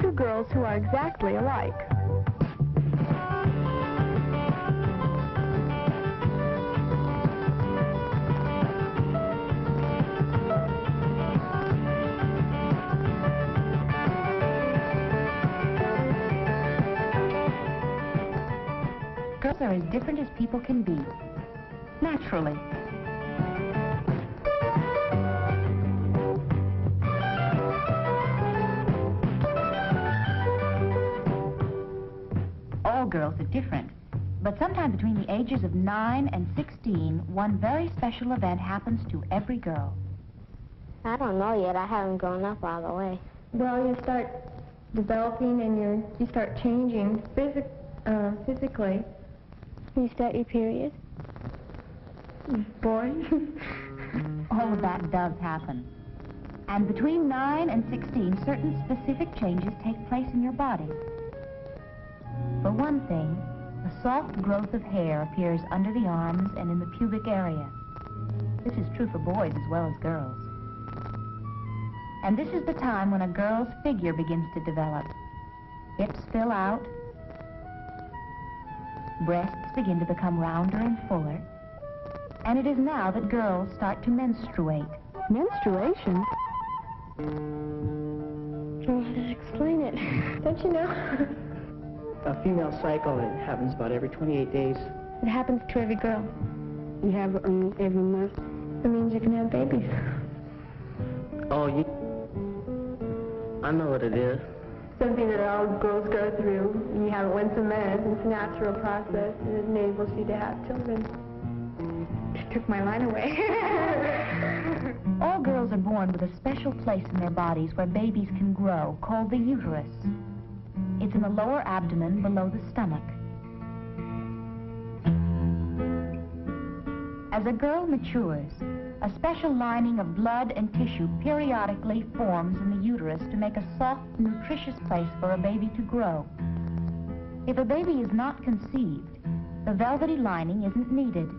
two girls who are exactly alike. Girls are as different as people can be, naturally. All girls are different, but sometime between the ages of 9 and 16, one very special event happens to every girl. I don't know yet. I haven't grown up all the way. Well, you start developing and you start changing physically. You start your period? Boy. All of that does happen. And between 9 and 16, certain specific changes take place in your body. For one thing, a soft growth of hair appears under the arms and in the pubic area. This is true for boys as well as girls. And this is the time when a girl's figure begins to develop. Hips fill out, breasts begin to become rounder and fuller, and it is now that girls start to menstruate. Menstruation? I don't know how to explain it. Don't you know? A female cycle, it happens about every 28 days. It happens to every girl. You have it every month. It means you can have babies. Oh, I know what it is. Something that all girls go through. You have it once a month. It's a natural process, and it enables you to have children. It took my line away. All girls are born with a special place in their bodies where babies can grow, called the uterus. It's in the lower abdomen below the stomach. As a girl matures, a special lining of blood and tissue periodically forms in the uterus to make a soft, nutritious place for a baby to grow. If a baby is not conceived, the velvety lining isn't needed,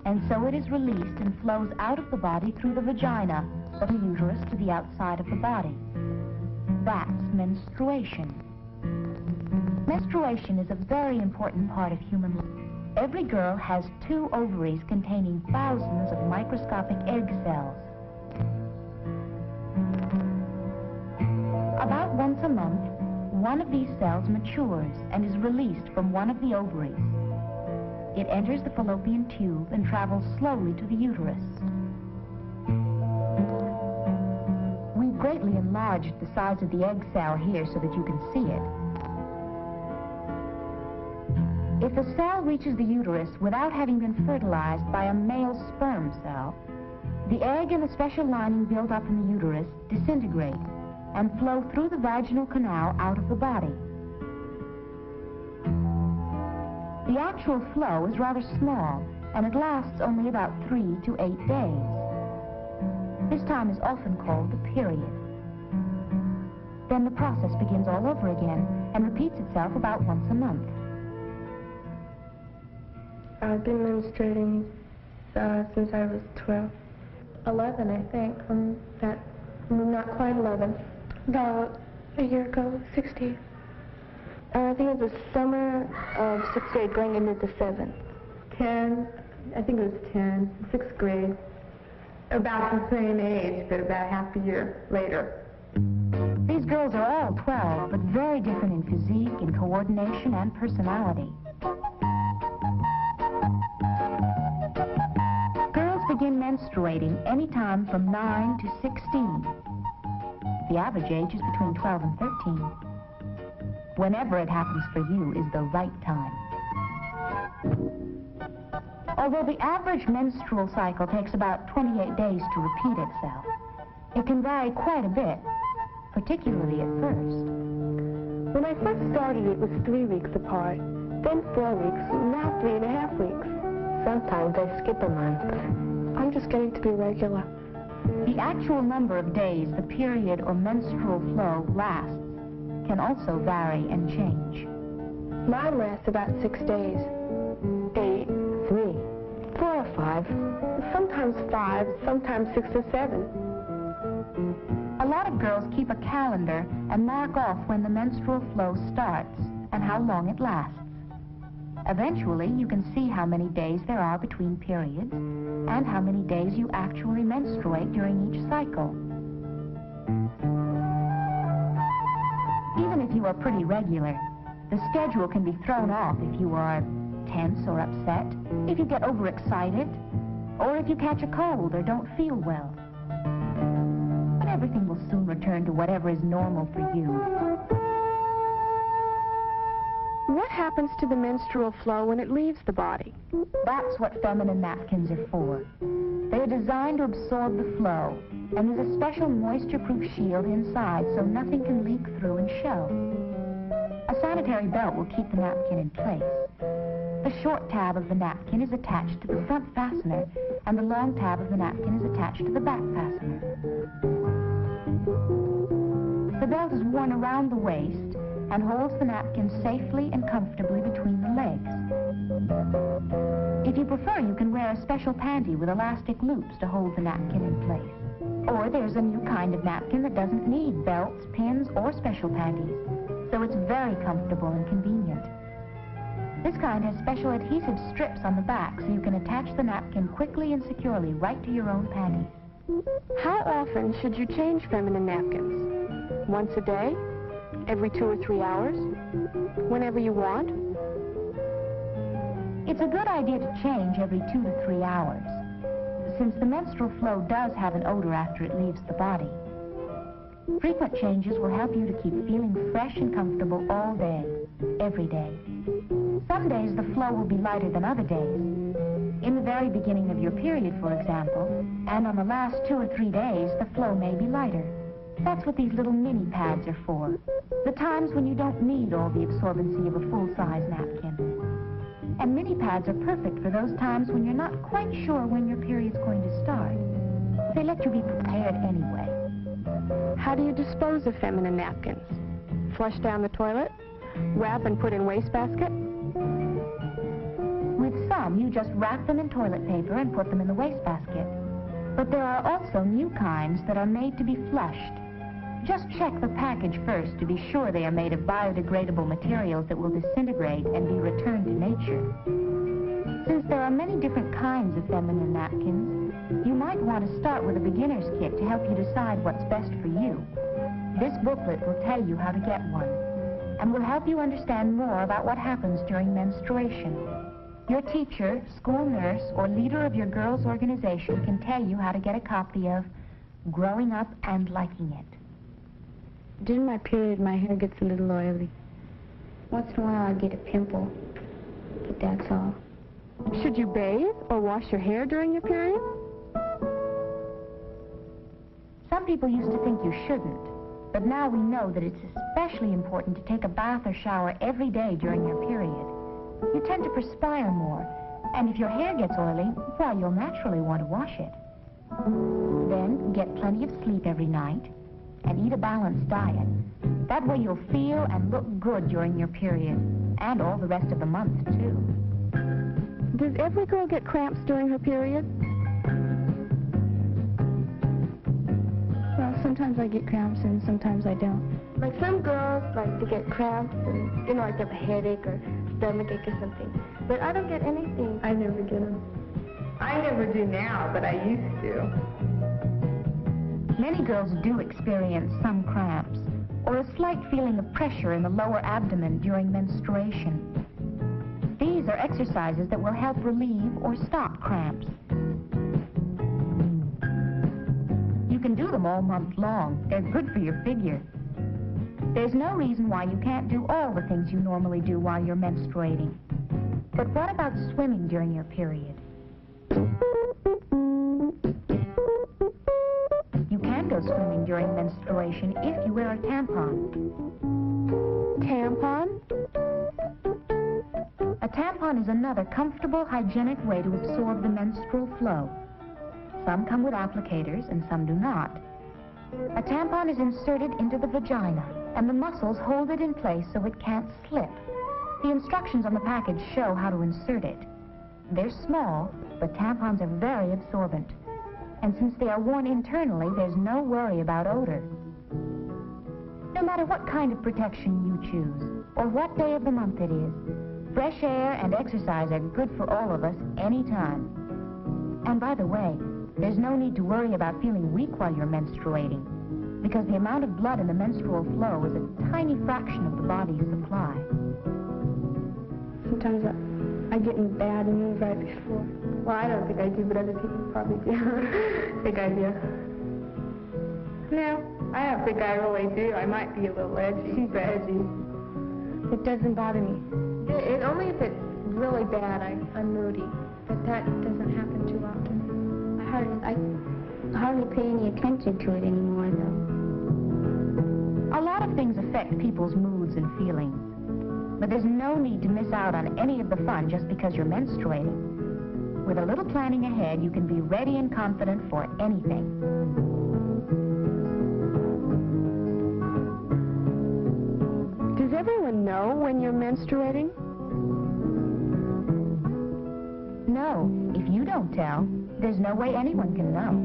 and so it is released and flows out of the body through the vagina, from the uterus to the outside of the body. That's menstruation. Menstruation is a very important part of human life. Every girl has 2 ovaries containing thousands of microscopic egg cells. About once a month, one of these cells matures and is released from one of the ovaries. It enters the fallopian tube and travels slowly to the uterus. We've greatly enlarged the size of the egg cell here so that you can see it. If a cell reaches the uterus without having been fertilized by a male sperm cell, the egg and the special lining built up in the uterus disintegrate and flow through the vaginal canal out of the body. The actual flow is rather small, and it lasts only about 3 to 8 days. This time is often called the period. Then the process begins all over again and repeats itself about once a month. I've been menstruating since I was 12. 11, I think. Not quite 11. About a year ago, 16. I think it was the summer of 6th grade going into the 7th. 10, I think it was 10, 6th grade. About the same age, but about half a year later. These girls are all 12, but very different in physique, in coordination, and personality. Girls begin menstruating anytime from 9 to 16. The average age is between 12 and 13. Whenever it happens for you is the right time. Although the average menstrual cycle takes about 28 days to repeat itself, it can vary quite a bit, particularly at first. When I first started, it was 3 weeks apart, then 4 weeks, now 3.5 weeks. Sometimes I skip a month. I'm just getting to be regular. The actual number of days the period or menstrual flow lasts can also vary and change. Mine lasts about 6 days. 8. 3, 4 or 5. Sometimes 5, sometimes 6 or 7. A lot of girls keep a calendar and mark off when the menstrual flow starts and how long it lasts. Eventually, you can see how many days there are between periods and how many days you actually menstruate during each cycle. Even if you are pretty regular, the schedule can be thrown off if you are tense or upset, if you get overexcited, or if you catch a cold or don't feel well. But everything will soon return to whatever is normal for you. What happens to the menstrual flow when it leaves the body? That's what feminine napkins are for. They are designed to absorb the flow, and there's a special moisture-proof shield inside so nothing can leak through and show. A sanitary belt will keep the napkin in place. The short tab of the napkin is attached to the front fastener, and the long tab of the napkin is attached to the back fastener. The belt is worn around the waist and holds the napkin safely and comfortably between the legs. If you prefer, you can wear a special panty with elastic loops to hold the napkin in place. Or there's a new kind of napkin that doesn't need belts, pins, or special panties, so it's very comfortable and convenient. This kind has special adhesive strips on the back so you can attach the napkin quickly and securely right to your own panties. How often should you change feminine napkins? Once a day? Every 2 or 3 hours? Whenever you want? It's a good idea to change every 2 to 3 hours, since the menstrual flow does have an odor after it leaves the body. Frequent changes will help you to keep feeling fresh and comfortable all day, every day. Some days the flow will be lighter than other days. In the very beginning of your period, for example, and on the last 2 or 3 days, the flow may be lighter. That's what these little mini pads are for. The times when you don't need all the absorbency of a full-size napkin. And mini pads are perfect for those times when you're not quite sure when your period's going to start. They let you be prepared anyway. How do you dispose of feminine napkins? Flush down the toilet? Wrap and put in wastebasket? With some, you just wrap them in toilet paper and put them in the wastebasket. But there are also new kinds that are made to be flushed. Just check the package first to be sure they are made of biodegradable materials that will disintegrate and be returned to nature. Since there are many different kinds of feminine napkins, you might want to start with a beginner's kit to help you decide what's best for you. This booklet will tell you how to get one, and will help you understand more about what happens during menstruation. Your teacher, school nurse, or leader of your girls' organization can tell you how to get a copy of Growing Up and Liking It. During my period, my hair gets a little oily. Once in a while I get a pimple, but that's all. Should you bathe or wash your hair during your period? Some people used to think you shouldn't, but now we know that it's especially important to take a bath or shower every day during your period. You tend to perspire more, and if your hair gets oily, why, you'll naturally want to wash it. Then get plenty of sleep every night and eat a balanced diet. That way you'll feel and look good during your period, and all the rest of the month, too. Does every girl get cramps during her period? Well, sometimes I get cramps and sometimes I don't. Like some girls like to get cramps and, like they have a headache or stomachache or something. But I don't get anything. I never get them. I never do now, but I used to. Many girls do experience some cramps, or a slight feeling of pressure in the lower abdomen during menstruation. These are exercises that will help relieve or stop cramps. You can do them all month long. They're good for your figure. There's no reason why you can't do all the things you normally do while you're menstruating. But what about swimming during your period? You can go swimming during menstruation if you wear a tampon. Tampon? A tampon is another comfortable, hygienic way to absorb the menstrual flow. Some come with applicators and some do not. A tampon is inserted into the vagina, and the muscles hold it in place so it can't slip. The instructions on the package show how to insert it. They're small, but tampons are very absorbent. And since they are worn internally, there's no worry about odor. No matter what kind of protection you choose, or what day of the month it is, fresh air and exercise are good for all of us anytime. And by the way, there's no need to worry about feeling weak while you're menstruating, because the amount of blood in the menstrual flow is a tiny fraction of the body's supply. Sometimes I get in bad mood right before. Well, I don't think I do, but other people probably do. I think I do. No, I don't think I really do. I might be a little edgy. She's edgy. It doesn't bother me. Only if it's really bad, I'm moody. But that doesn't happen too often. I hardly pay any attention to it anymore, though. A lot of things affect people's moods and feelings, but there's no need to miss out on any of the fun just because you're menstruating. With a little planning ahead, you can be ready and confident for anything. Does everyone know when you're menstruating? No, if you don't tell, there's no way anyone can know.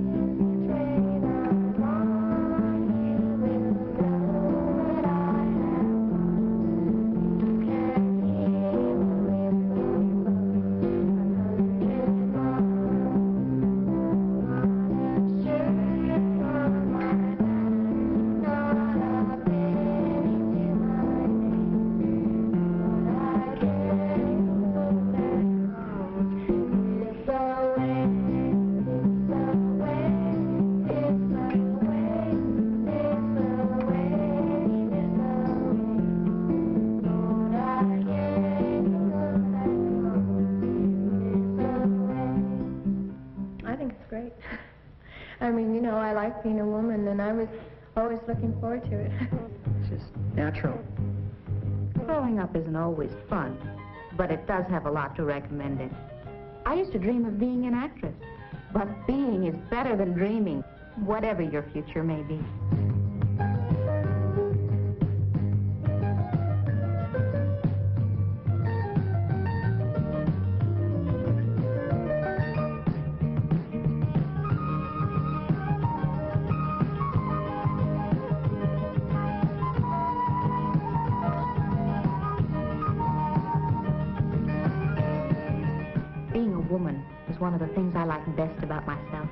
I mean, you know, I like being a woman, and I was always looking forward to it. It's just natural. Growing up isn't always fun, but it does have a lot to recommend it. I used to dream of being an actress, but being is better than dreaming, whatever your future may be. Being a woman is one of the things I like best about myself.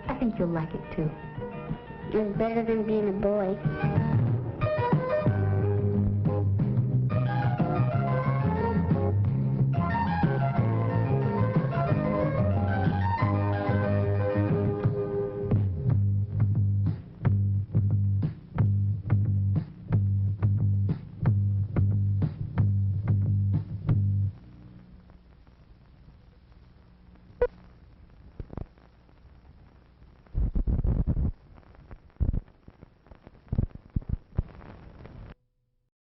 I think you'll like it too. It's better than being a boy.